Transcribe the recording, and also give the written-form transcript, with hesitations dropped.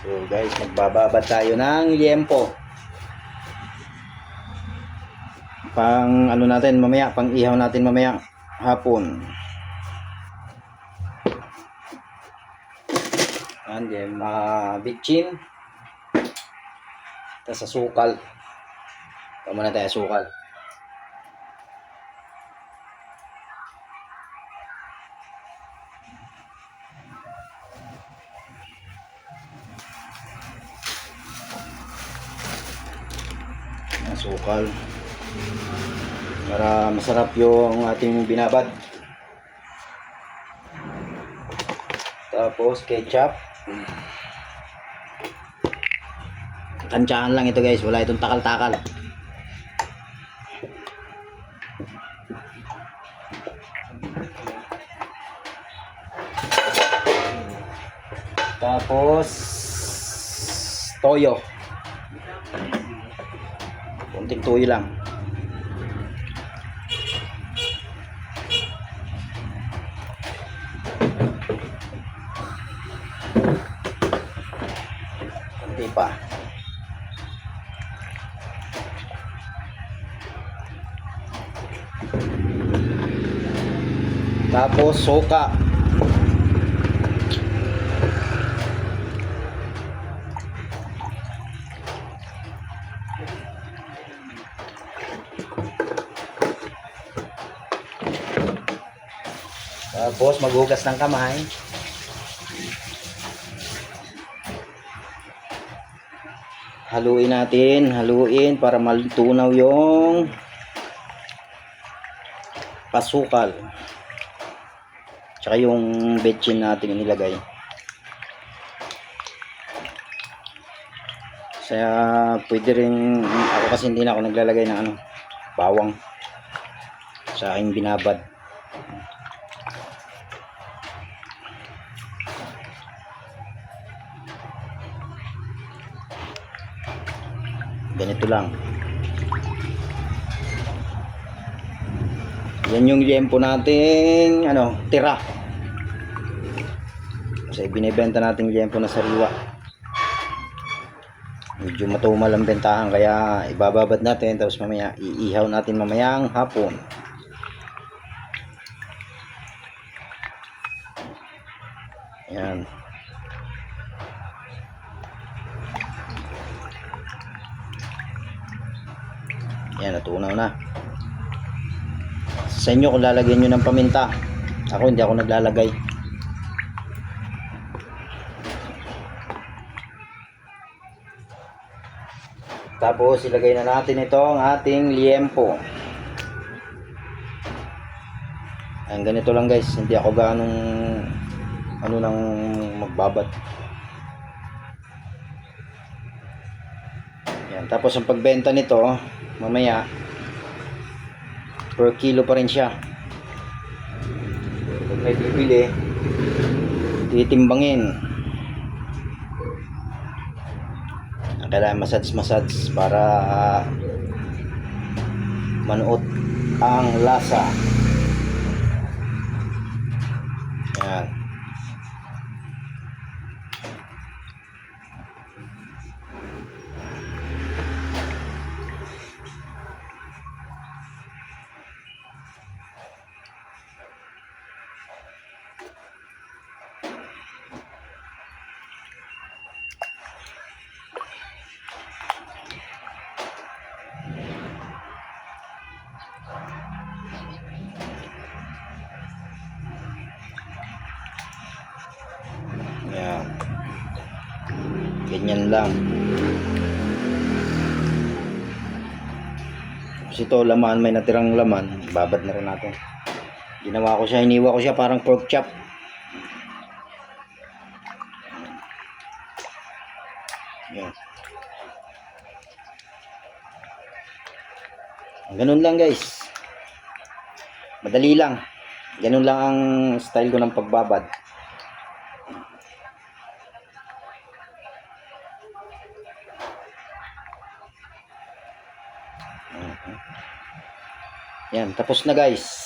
So guys, magbababad tayo ng liempo. Pang ano natin mamaya, pang ihaw natin mamaya hapon. And then bitchin. Tapos sa sukal. Tama na tayo sukal. Sukal para masarap yung ating binabad. Tapos ketchup. Tansyahan lang ito guys, wala itong takal-takal. Tapos toyo. Konting toyo lang. Konti pa. Tapos suka. Tapos maghugas ng kamay. Haluin para malutunaw yung pasukal. Tsaka yung betchin natin inilagay. Kaya pwede rin, ako kasi hindi na ako naglalagay ng bawang sa aking binabad. Ganito lang. Yan yung liempo nating tira. Kasi binibenta nating liempo na sariwa. Medyo matumal ang bentahan kaya ibababad natin tapos mamaya iihaw natin mamayang hapon. Yan. Yan, natunaw na. Sa inyo kung lalagyan nyo ng paminta. Ako hindi ako naglalagay. Tapos ilagay na natin itong ating liempo. Ayan, ganito lang guys. Hindi ako ganong nang magbabad. Yan. Tapos ang pagbenta nito mamaya per kilo pa rin siya. Pag may bibili, titimbangin. Kailangan massage para manuot ang lasa. Yan. Yan. Ganyan lang. Kasi ito laman, may natirang laman, babad na rin natin. Ginawa ko siya, hiniwa ko siya parang pork chop. Yan. Ganun lang guys. Madali lang. Ganun lang ang style ko ng pagbabad. Yan, tapos na guys.